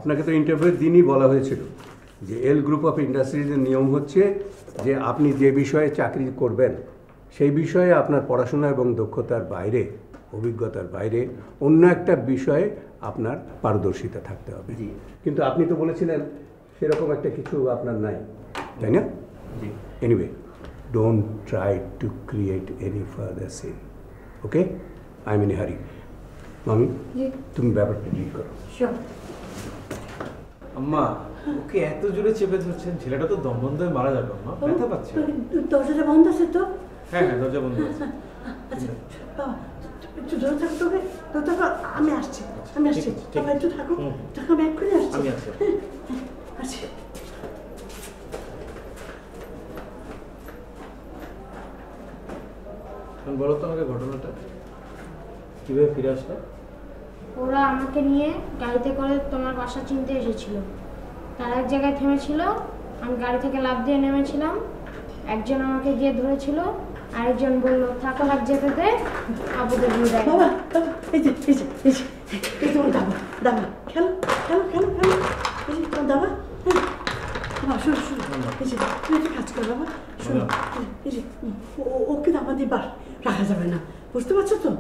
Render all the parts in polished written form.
আপনাকে তো ইন্টারভিউর দিনই বলা হয়েছিল যে এল গ্রুপ অফ ইন্ডাস্ট্রিজের নিয়ম হচ্ছে যে আপনি যে বিষয়ে চাকরি করবেন সেই বিষয়ে আপনার পড়াশোনা এবং দক্ষতার বাইরে, অভিজ্ঞতার বাইরে অন্য একটা বিষয়ে আপনার পারদর্শিতা থাকতে হবে। কিন্তু আপনি তো বলেছিলেন সেরকম একটা কিছু আপনার নাই, তাই না? Anyway, don't try to create any further scene, okay? I am in a hurry. মামি, তুমি ব্যাপারটা ডিল করো। আম্মা, ওকে এত জোরে চেপে ধরছেন, ছেলেটা তো দম বন্ধ হয়ে মারা যাবে। আম্মা ব্যথা পাচ্ছে। দরজাটা বন্ধ আছে তো? হ্যাঁ হ্যাঁ, দরজা বন্ধ আছে। আচ্ছা বাবা, একটু ধরে থাকো, তোকে আমি আসছি, বাবা একটু থাকো, আমি এক্ষুনি আসছি। আমি আসছি। আচ্ছা, বলো তো আমাকে ঘটনাটা কিভাবে ফিরে আসলো? ওরা আমাকে নিয়ে গাড়িতে করে তোমার বাসা চিনতে এসেছিল। তারা এক জায়গায় থেমেছিল, আমি গাড়ি থেকে লাফ দিয়ে নেমেছিলাম। একজন আমাকে গিয়ে ধরেছিল, আরেকজন বলল থাকো, হাত যেতে দে, আবুদের দিয়ে দেয়। বাবা এই যে এই তোমার দাবা খেলো, এই যে তোমার দাবা। বাবা শোনো, এই যে তুমি একটা কাজ করো বাবা, শোনো, এই যে ওকে দাবা দিয়ে রাখা যাবে না, বুঝতে পারছো তো?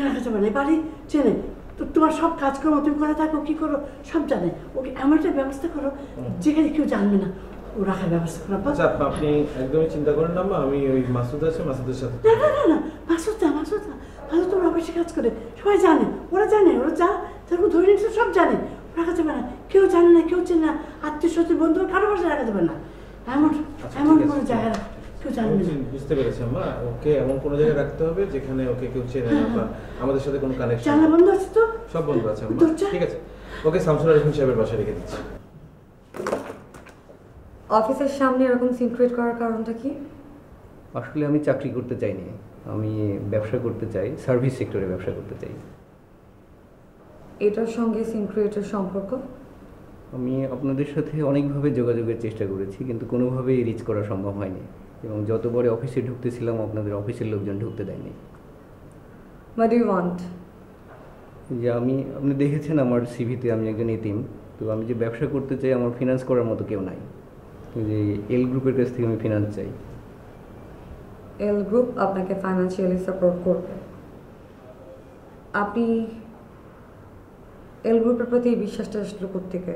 রাখা যাবে না, বাড়ি চেনে তো, তোমার সব কাজকর্ম তুমি করে থাকো, কি করো সব জানে। ওকে এমন একটা ব্যবস্থা করো যেখানে কেউ জানবে না, ও রাখার ব্যবস্থা করো। আচ্ছা আপনি একদমই চিন্তা করেন না, আমি ওই মাসুদ আছে, মাসুদের সাথে। না মাসুদ তোমার অফিসে কাজ করে, সবাই জানে, ওরা যা তারপর ধরে নিচ্ছে, সব জানে। রাখা যাবে না, কেউ জানে না, কেউ চেনে না, আত্মীয় স্বজন বন্ধু কারো বাসায় রাখা যাবে না, এমন কোনো জায়গায় কেউ জানবে না। বুঝতে পেরেছি আম্মা, ওকে এমন কোনো জায়গায় রাখতে হবে যেখানে ওকে কেউ চেনে না বা আমাদের সাথে কোনো কানেকশন। জানলা বন্ধ আছে তো? সব বন্ধ আছে আম্মা। ঠিক আছে, ওকে শামসুল আরিফিন সাহেবের বাসায় রেখে দিচ্ছি। অফিসের সামনে এরকম সিন ক্রিয়েট করার কারণটা কি? আসলে আমি চাকরি করতে চাইনি, আমি ব্যবসা করতে চাই, সার্ভিস সেক্টরে ব্যবসা করতে চাই। এটার সঙ্গে সিন ক্রিয়েটের সম্পর্ক? আমি আপনাদের সাথে অনেকভাবে যোগাযোগের চেষ্টা করেছি, কিন্তু কোনোভাবেই রিচ করা সম্ভব হয়নি, এবং যতবারে অফিসে ঢুকতেছিলাম আপনাদের অফিসের লোকজন ঢুকতে দেয়নি। What do you want? যে আপনি দেখেছেন আমার সিভিতে আমি একজন এতিম, তো আমি যে ব্যবসা করতে চাই আমার ফিনান্স করার মতো কেউ নাই, যে এল গ্রুপের কাছ থেকে আমি ফিনান্স চাই। এল গ্রুপ আপনাকে ফাইন্যান্সিয়ালি সাপোর্ট করবে। আপনি এল গ্রুপের প্রতি বিশ্বাসটা আসলে কোত্থেকে?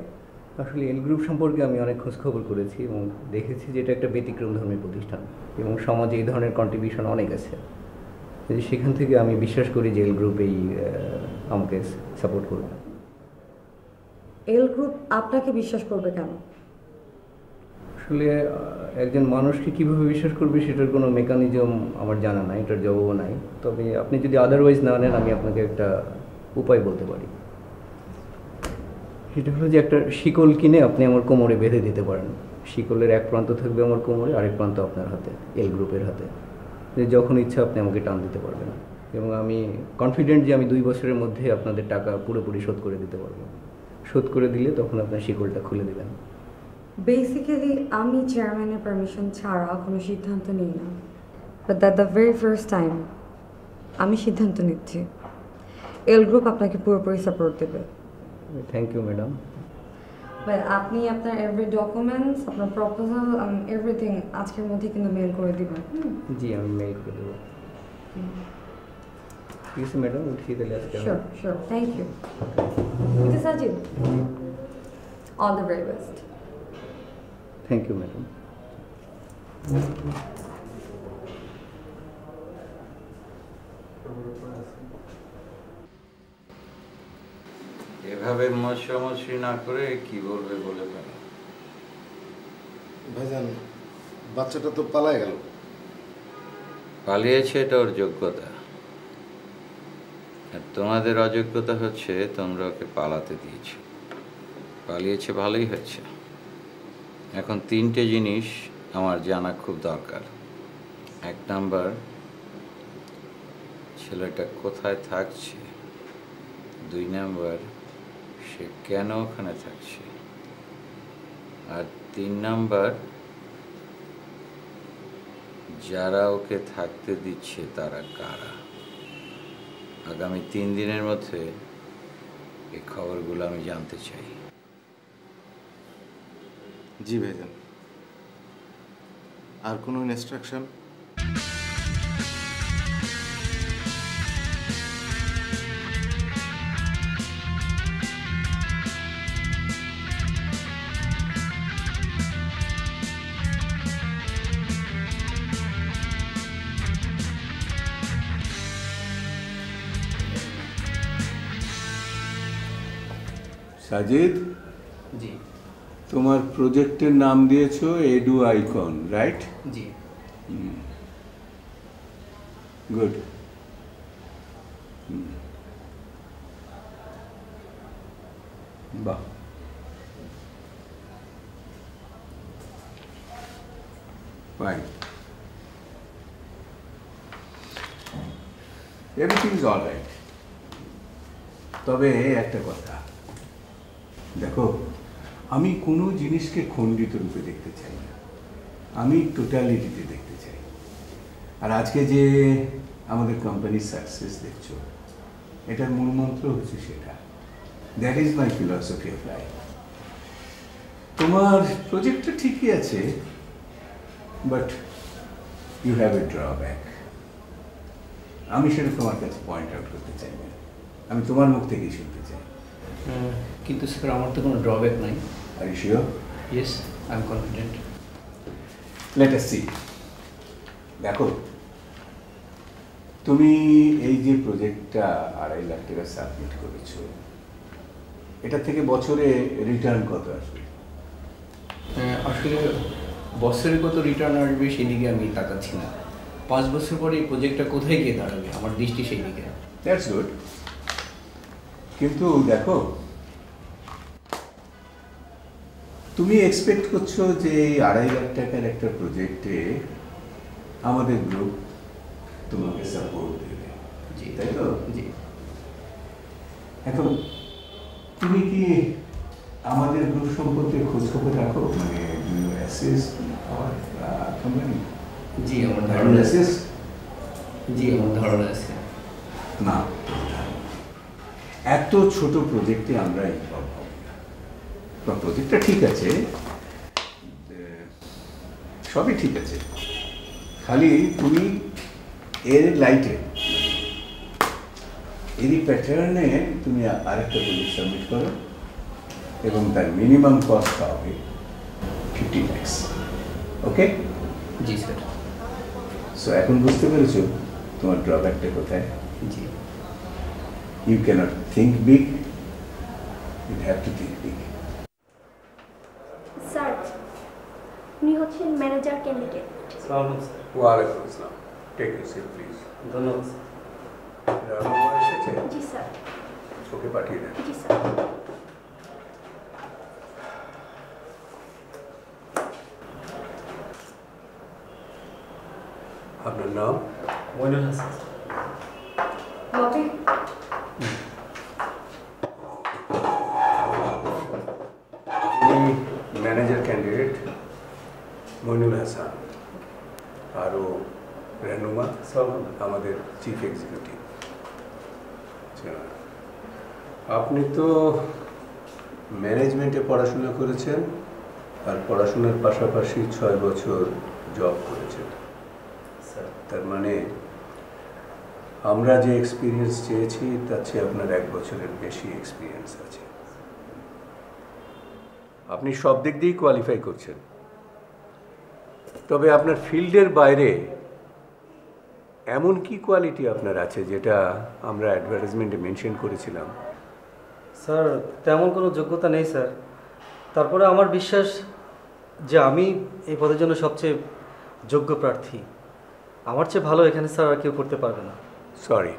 আসলে এল গ্রুপ সম্পর্কে আমি অনেক খোঁজখবর করেছি এবং দেখেছি যে এটা একটা ব্যতিক্রম ধর্মী প্রতিষ্ঠান এবং সমাজে এই ধরনের কন্ট্রিবিউশন অনেক আছে। সেখান থেকে আমি বিশ্বাস করি যে এল গ্রুপ আমাকে সাপোর্ট করবে। এল গ্রুপ আপনাকে বিশ্বাস করবে কেন? আসলে একজন মানুষকে কীভাবে বিশ্বাস করবে সেটার কোনো মেকানিজম আমার জানা নাই, এটার জবাবও নাই। তবে আপনি যদি আদারওয়াইজ না নেন আমি আপনাকে একটা উপায় বলতে পারি। সেটা হলো যে একটা শিকল কিনে আপনি আমার কোমরে বেঁধে দিতে পারেন। শিকলের এক প্রান্ত থাকবে আমার কোমরে, আরেক প্রান্ত আপনার হাতে, এল গ্রুপের হাতে। যে যখন ইচ্ছা আপনি আমাকে টান দিতে পারবেন, এবং আমি কনফিডেন্ট যে আমি 2 বছরের মধ্যে আপনাদের টাকা পুরোপুরি শোধ করে দিতে পারবো। শোধ করে দিলে তখন আপনার শিকলটা খুলে দেবেন। বেসিক্যালি আমি চেয়ারম্যানের পারমিশন ছাড়া কোনো সিদ্ধান্ত নিই না, but that the very first time আমি সিদ্ধান্ত নিচ্ছি এল গ্রুপ আপনাকে পুরোপুরি সাপোর্ট দেবে। Thank you madam. বাট আপনি আপনার এভরি ডকুমেন্টস, আপনার প্রপোজাল, এভরিথিং আজকের মধ্যে কিন্তু মেল করে দিবেন। জি আমি মেল করে দেবো। ঠিক আছে ম্যাডাম, উঠি তাহলে আজকে। Sure, thank you. এটা Sajid, all the very best. Thank you madam. এভাবে মশামশি না করে কি বলবে বলে পারে? ভাইজান, বাচ্চাটা তো পালায় গেল। পালিয়েছে এটা ওর যোগ্যতা, আর তোমাদের অযোগ্যতা হচ্ছে তোমরা ওকে পালাতে দিয়েছ। পালিয়েছে ভালোই হয়েছে। এখন 3টে জিনিস আমার জানা খুব দরকার। 1 নাম্বার, ছেলেটা কোথায় থাকছে। 2 নাম্বার, সে কেন ওখানে থাকছে। আর 3 নাম্বার, যারা ওকে থাকতে দিচ্ছে তারা কারা। আগামী 3 দিনের মধ্যে এই খবরগুলো আমি জানতে চাই। জি ভাইজান। আর কোনো ইনস্ট্রাকশন? সাজিদ, জি তোমার প্রজেক্টের নাম দিয়েছো এডু আইকন, রাইট? জি। গুড। বাহ, fine. Everything is all right. তবে একটা কথা দেখো, আমি কোনো জিনিসকে খণ্ডিত রূপে দেখতে চাই না, আমি টোটালিটিতে দেখতে চাই। আর আজকে যে আমাদের কোম্পানির সাকসেস দেখছো, এটার মূলমন্ত্র হচ্ছে সেটা। That is my philosophy of life. তোমার প্রজেক্টটা ঠিকই আছে, but you have a drawback. আমি সেটা তোমার কাছে পয়েন্ট আউট করতে চাই না, আমি তোমার মুখ থেকেই শুনতে চাই। কিন্তু স্যার আমার তো কোনো ড্রব্যাক নাই। Are you sure? Yes, I am confident. Let us see. দেখো, তুমি এই যে প্রজেক্টটা 2.5 লাখ টাকা সাবমিট করেছো, এটা থেকে বছরে রিটার্ন কত আসবে? আসলে বছরে কত রিটার্ন আসবে সেদিকে আমি তাকাচ্ছি না। 5 বছর পরে এই প্রজেক্টটা কোথায় গিয়ে দাঁড়াবে আমার দৃষ্টি সেই দিকে। That's good. কিন্তু দেখো, তুমি এক্সপেক্ট করছো যে এই 2.5 লাখ টাকার একটা প্রজেক্টে আমাদের গ্রুপ তোমাকে সাপোর্ট দেবে, জি তাই তো? জি। এখন তুমি কি আমাদের গ্রুপ সম্পর্কে খোঁজ খবর রাখো? মানে অ্যাসেস কোম্পানি? জি আমার ধারণা আছে। অ্যাসেস? জি আমার ধারণা আছে। না, এত ছোট প্রজেক্টে আমরা ইনভলভ হব না। প্রজেক্টটা ঠিক আছে, সবই ঠিক আছে, খালি তুমি এর লাইটে এরই প্যাটার্নে তুমি আরেকটা প্রজেক্ট সাবমিট করো এবং তার মিনিমাম কস্ট হবে 50 লাখ। ওকে? জি স্যার। সো এখন বুঝতে পেরেছো তোমার ড্রব্যাকটা কোথায়? জি। You cannot think big, you have to think big. Sir, উনি হচ্ছেন ম্যানেজার ক্যান্ডিডেট। সালাম স্যার। ওয়ালাইকুম আসসালাম। Take your seat please. ধন্যবাদ। রানুমা এসেছে? জি স্যার। ওকে পাঠিয়ে দেন। জি স্যার। আপনার নাম? মইনুল হাসান। মতে ম্যানেজার ক্যান্ডিডেট মইনুল হাসান, আরও রানুমা আমাদের চিফ এক্সিকিউটিভ। আপনি তো ম্যানেজমেন্টে পড়াশোনা করেছেন আর পড়াশোনার পাশাপাশি 6 বছর জব করেছেন। তার মানে আমরা যে এক্সপিরিয়েন্স চেয়েছি তার চেয়ে আপনার 1 বছরের বেশি এক্সপিরিয়েন্স আছে। আপনি সব দিক দিয়েই কোয়ালিফাই করছেন, তবে আপনার ফিল্ডের বাইরে এমন কি কোয়ালিটি আপনার আছে যেটা আমরা অ্যাডভার্টাইজমেন্টে মেনশন করেছিলাম? স্যার, তেমন কোনো যোগ্যতা নেই স্যার। তারপরে আমার বিশ্বাস যে আমি এই পদের জন্য সবচেয়ে যোগ্য প্রার্থী। আমার চেয়ে ভালো এখানে স্যার আর কেউ করতে পারবে না। Sorry,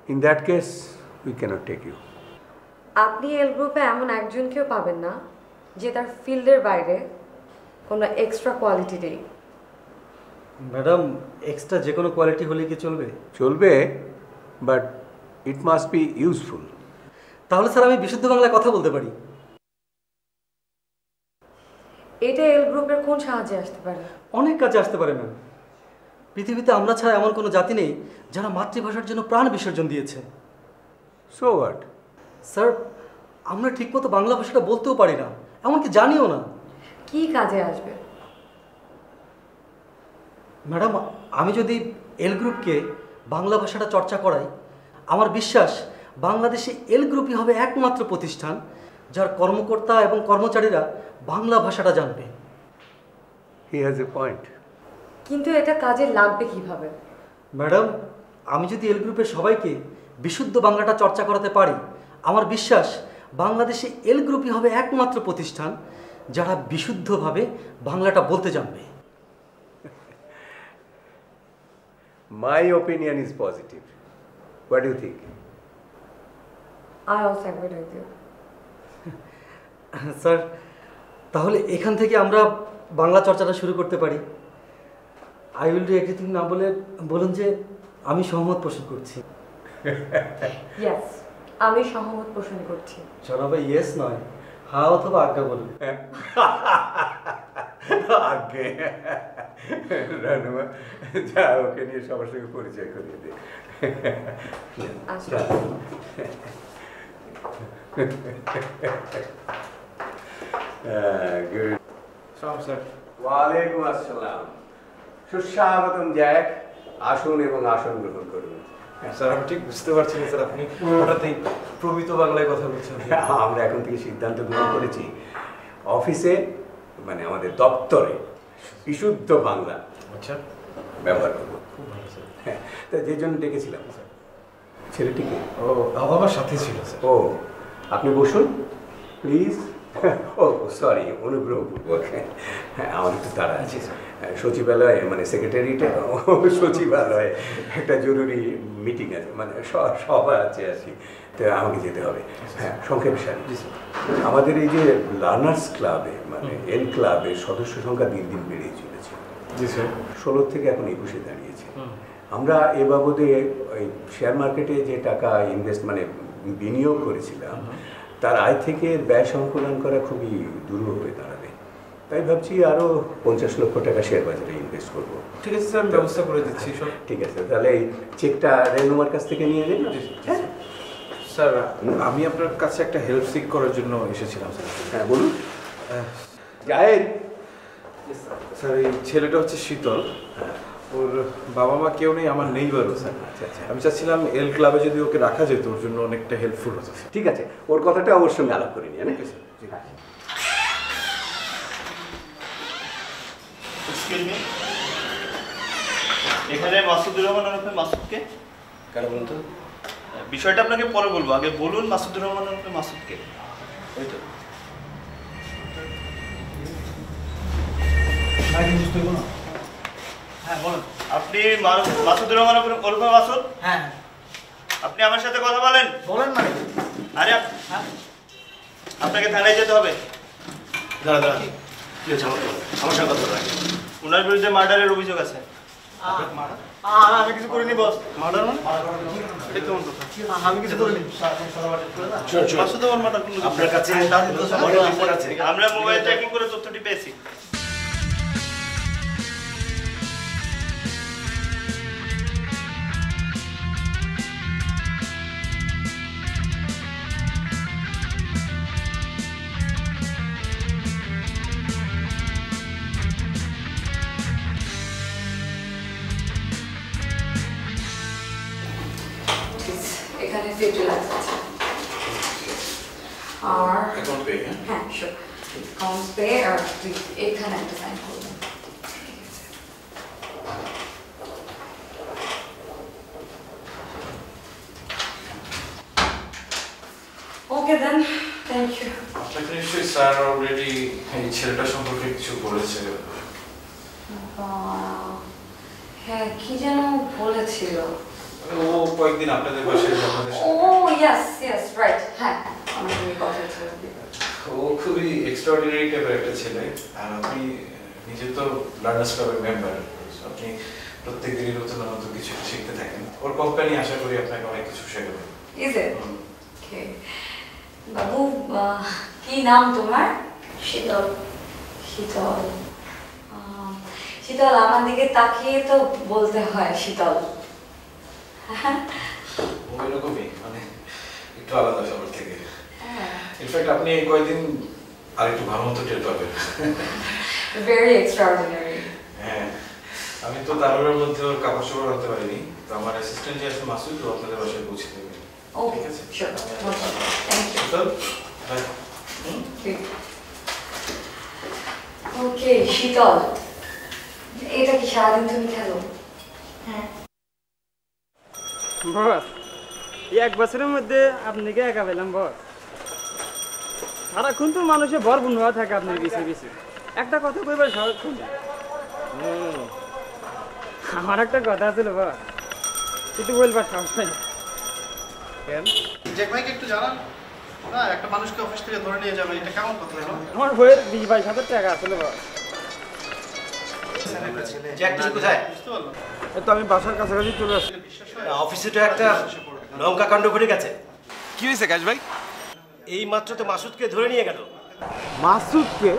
in that case we cannot take you. আপনি এল গ্রুপে এমন একজনকেও পাবেন না যে তার ফিল্ডের বাইরে কোনো এক্সট্রা কোয়ালিটি নেই। ম্যাডাম, এক্সট্রা যে কোনো কোয়ালিটি হলে কি চলবে? চলবে, but it must be useful. তাহলে স্যার আমি বিশুদ্ধ বাংলায় কথা বলতে পারি। এটা এল গ্রুপের কোন সাহায্যে আসতে পারে? অনেক কাজে আসতে পারে ম্যাম। পৃথিবীতে আমরা ছাড়া এমন কোনো জাতি নেই যারা মাতৃভাষার জন্য প্রাণ বিসর্জন দিয়েছে। So what? স্যার, আমরা ঠিকমতো বাংলা ভাষাটা বলতেও পারি না, এমনকি জানিও না। কি কাজে আসবে? ম্যাডাম, আমি যদি এল গ্রুপকে বাংলা ভাষাটা চর্চা করাই, আমার বিশ্বাস বাংলাদেশে এল গ্রুপই হবে একমাত্র প্রতিষ্ঠান যার কর্মকর্তা এবং কর্মচারীরা বাংলা ভাষাটা জানবে। He has a point. কিন্তু এটা কাজে লাগবে কিভাবে? ম্যাডাম, আমি যদি এল গ্রুপের সবাইকে বিশুদ্ধ বাংলাটা চর্চা করাতে পারি, আমার বিশ্বাস বাংলাদেশে এল গ্রুপই হবে একমাত্র প্রতিষ্ঠান যারা বিশুদ্ধভাবে বাংলাটা বলতে জানবে। My opinion is positive. What do you think? I also agree with you. Sir, তাহলে এখান থেকে আমরা বাংলা চর্চাটা শুরু করতে পারি। আই উইল ডু এভরিথিং না বলে বলুন যে আমি সহমত পোষণ করছি। Yes, আমি সহমত পোষণ করছি। সবাই ইয়েস নয়, হ্যাঁ অথবা আজ্ঞা বলুন। আগে রানুমা, যা ওকে নিয়ে সবার সঙ্গে পরিচয় করিয়ে দে। আচ্ছা। গুড। সালাম স্যার। ওয়ালাইকুম আসসালাম। সুস্বাগতম জ্যাক। আসুন এবং আসন গ্রহণ করুন। স্যার, আমি ঠিক বুঝতে পারছি না স্যার, আপনি হঠাৎই প্রমিত বাংলায় কথা বলছেন। আমরা এখন থেকে সিদ্ধান্ত গ্রহণ করেছি অফিসে, মানে আমাদের দপ্তরে বিশুদ্ধ বাংলা আচ্ছা ব্যবহার করবো। খুব ভালো স্যার। হ্যাঁ, তা যে জন্য ডেকেছিলাম স্যার, ছেলেটিকে। ও আমার সাথে ছিল স্যার। ও, আপনি বসুন প্লিজ। O sorry, অনুগ্রহপূর্বক। হ্যাঁ, আমার একটু তাড়া আছে। সচিবালয়ে, মানে সেক্রেটারিটা সচিবালয়ে একটা জরুরি মিটিং আছে, মানে সভা আছে আর কি, তো আমাকে যেতে হবে। হ্যাঁ, সংক্ষেপে স্যার, আমাদের এই যে লার্নার্স ক্লাবে, মানে এল ক্লাবের সদস্য সংখ্যা দিন দিন বেড়েই চলেছে। জি স্যার। 16 থেকে এখন 21-এ দাঁড়িয়েছে। আমরা এ বাবদে ওই শেয়ার মার্কেটে যে টাকা ইনভেস্ট, মানে বিনিয়োগ করেছিলাম, তার আয় থেকে ব্যয় সংকলন করা খুবই দুরূহ হয়ে দাঁড়াবে। তাই ভাবছি আরও 50 লক্ষ টাকা শেয়ার বাজারে ইনভেস্ট করবো। ঠিক আছে স্যার, আমি ব্যবস্থা করে দিচ্ছি সব। ঠিক আছে, তাহলে এই চেকটা রেনুমার কাছ থেকে নিয়ে নিন। হ্যাঁ স্যার, আমি আপনার কাছে একটা হেল্প সিক করার জন্য এসেছিলাম স্যার। হ্যাঁ বলুন। জাহেদ। স্যার, এই ছেলেটা হচ্ছে শীতল, ওর বাবা মা কেউ নেই, আমার নেইবারও স্যার। আচ্ছা আচ্ছা, আমি চাচ্ছিলাম এল ক্লাবে যদি ওকে রাখা যেত, ওর জন্য অনেকটা হেল্পফুল হতো স্যার। ঠিক আছে, ওর কথাটা ওর সঙ্গে আলাপ করে নিয়ে। ওকে স্যার, জি। এক্সকিউজ মি, এখানে মাসুদুর রহমান ওরফে মাসুদকে কারা বলুন তো? বিষয়টা আপনাকে পরে বলবো, আগে বলুন মাসুদুর রহমান ওরফে মাসুদকে। ওই তো হ্যাঁ বলুন। আপনি মাসুদুর রহমান ওরফে মাসুদ? হ্যাঁ। আপনি আমার সাথে কথা বলেন। বলেন না। আরে আপনাকে থানায় যেতে হবে। দাঁড়া দাঁড়া, কি হচ্ছে আমার সঙ্গে কথা বলেন। ওনার বিরুদ্ধে মার্ডারের অভিযোগ আছে। আমি কিছু করিনি বস। মার্ডার মানে? এটা কেমন কথা? আমি কিছু করিনি। মাসুদ আমার মার্ডার কোনো আপনার কাছে আমরা মোবাইল ট্র্যাকিং করে তথ্যটি পেয়েছি। এখানে 50 লাখ আছে। আর অ্যাকাউন্ট পে? হ্যাঁ শিওর, অ্যাকাউন্ট পে। আর তুই এখানে একটা সাইন করবেন। ওকে দেন, থ্যাংক ইউ। আপনাকে নিশ্চয়ই স্যার অলরেডি এই ছেলেটা সম্পর্কে কিছু বলেছে। হ্যাঁ, কি যেন বলেছিল। ও কয়েকদিন আপনাদের বাসায় আমাদের ও ইয়েস ইয়েস রাইট, হ্যাঁ আমাদের কথা ছিল। ও খুবই এক্সট্রাঅর্ডিনারি টাইপের একটা ছেলে। আর আপনি নিজে তো লার্নার্স ক্লাবের মেম্বার, আপনি প্রত্যেক দিনই নতুন নতুন কিছু শিখতে থাকেন। ওর কোম্পানি আশা করি আপনাকে অনেক কিছু শেখাবে। Is it? ওকে বাবু, কি নাম তোমার? শীতল। শীতল। শীতল, আমার দিকে তাকিয়ে তো বলতে হয় শীতল। ও এরকমই, মানে একটু আলাদা সবার থেকে। ইনফ্যাক্ট আপনি এই কয়েকদিন আর একটু ভালো মতো টের পাবেন। Very extraordinary. হ্যাঁ, আমি তো তাড়াহুড়োর মধ্যে ওর কাপড় চোপড় রাখতে পারিনি, তো আমার অ্যাসিস্ট্যান্ট যে আছে মাসুদ, ও আপনাদের বাসায় পৌঁছে দেবে। Okay, ঠিক আছে? sure. No problem. Thank you. শীতল, বাই। Okay, শীতল, এটা কি সারাদিন তুমি খেলো? হ্যাঁ। বস, এই 1 বছরের মধ্যে আপনাকে একা পেলাম বস। সারাক্ষণ তো মানুষের ভর বুনওয়া থাকে আপনার পিছিয়ে পিছিয়ে। একটা কথা কইবার সারাক্ষণ। আমার একটা কথা ছিল বস, কিন্তু বলবার সাহস নাই। কেন? জ্যাক ভাইকে একটু জানান না, একটা মানুষকে অফিস থেকে ধরে নিয়ে যাবেন, এটা কেমন কথা হলো? আমার বইয়ের 20-22 টাকা আসলে বস। জ্যাক তুমি কোথায়? তো আমি বাসার কাছাকাছি চলে আসছি। অফিসে তো একটা লঙ্কা কাণ্ড ঘটে গেছে। কি হয়েছে কাজ ভাই? এই মাত্র তো মাসুদকে ধরে নিয়ে গেল। মাসুদকে?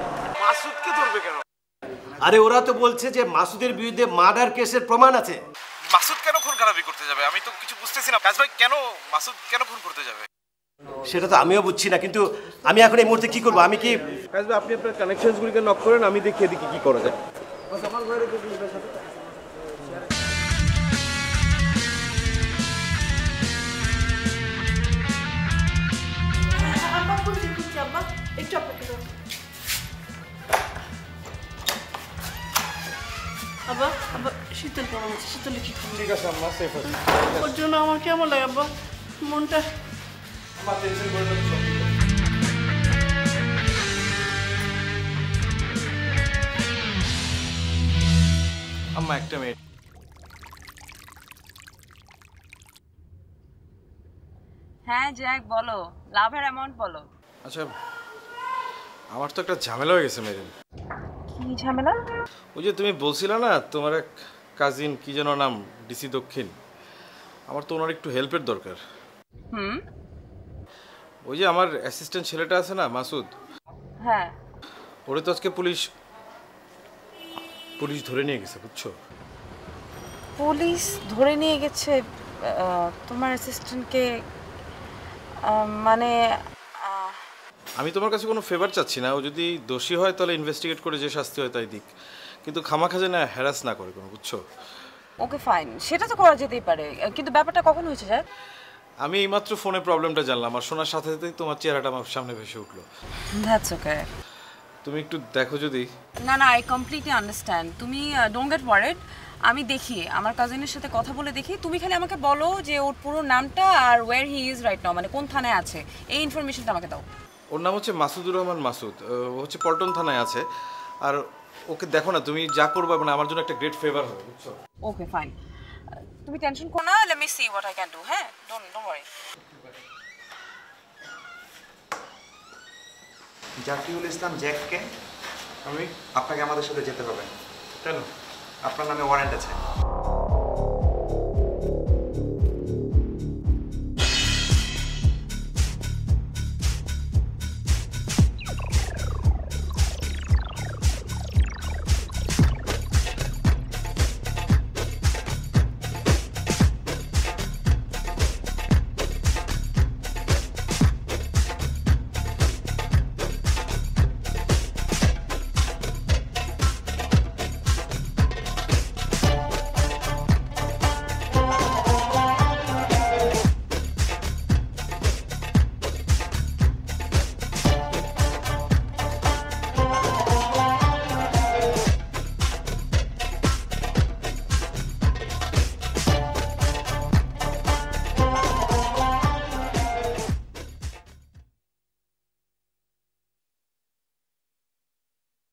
মাসুদকে ধরবে কেন? আরে ওরা তো বলছে যে মাসুদের বিরুদ্ধে মার্ডার কেসের প্রমাণ আছে। মাসুদ কেন খুন খারাপি করতে যাবে? আমি তো কিছু বুঝতেছি না কাজ ভাই, কেন মাসুদ কেন খুন করতে যাবে? সেটা তো আমিও বুঝছি না, কিন্তু আমি এখন এই মুহূর্তে কি করবো? আমি কি কাজ ভাই, আপনি আপনার কানেকশনসগুলিকে নক করেন, আমি দেখিয়ে দিই কি করা যায়। আমার ঘরে তো 20-22 টাকা। আব্বা খুঁজছি আব্বা, একটু অপেক্ষা করো। আব্বা আব্বা, শীতল কেমন আছে? শীতল কি ঠিক আছে আম্মা, সেফ আছে। ওর জন্য আমার কেমন লাগে আব্বা, মনটা। আমার টেনশন করে না, সব ঠিক আছে। আম্মা একটা মিনিট। হ্যাঁ জ্যাক, বলো, লাভের অ্যামাউন্ট বলো। আচ্ছা, আমার তো একটা ঝামেলা হয়ে গেছে মেরিন। কি ঝামেলা? ওই যে তুমি বলছিলা না তোমার এক কাজিন, কি যেন নাম, ডিসি দক্ষিণ, আমার তো ওনার একটু হেল্পের দরকার। ওই যে আমার অ্যাসিস্ট্যান্ট ছেলেটা আছে না, মাসুদ, হ্যাঁ, ওরে তো আজকে পুলিশ ধরে নিয়ে গেছে, বুঝছো? পুলিশ ধরে নিয়ে গেছে তোমার অ্যাসিস্ট্যান্টকে? মানে আমি তোমার কাছে কোনো ফেভার চাচ্ছি না, ও যদি দোষী হয় তাহলে ইনভেস্টিগেট করে যে শাস্তি হয় তাই দিক, কিন্তু খামাখা যেন হ্যারাস না করে কোনো, বুঝছো? ওকে ফাইন, সেটা তো করা যেতেই পারে, কিন্তু ব্যাপারটা কখন হয়েছে জ্যাক? আমি এইমাত্র ফোনে প্রবলেমটা জানলাম, আর শোনার সাথে সাথেই তোমার চেহারাটা আমার সামনে ভেসে উঠলো। That's okay. তুমি একটু দেখো যদি। না না, আই কমপ্লিটলি আন্ডারস্ট্যান্ড, তুমি ডোন্ট গেট ওয়ারিড। আমি দেখি, আমার কাজিনের সাথে কথা বলে দেখি, তুমি খালি আমাকে বলো যে ওর পুরো নামটা আর where he is right now, মানে কোন থানায় আছে, এই ইনফরমেশনটা আমাকে দাও। ওর নাম হচ্ছে মাসুদুর রহমান মাসুদ, ও হচ্ছে পল্টন থানায় আছে। আর ওকে দেখো না, তুমি যা করবে মানে আমার জন্য একটা গ্রেট ফেভার হবে, বুঝছো? ওকে ফাইন, তুমি টেনশন করো না, let me see what I can do. হ্যাঁ, ডোন্ট ওয়ারি। জাকিউল ইসলাম জ্যাককে আমি আপনাকে আমাদের সাথে যেতে হবে। কেন? আপনার নামে ওয়ারেন্ট আছে।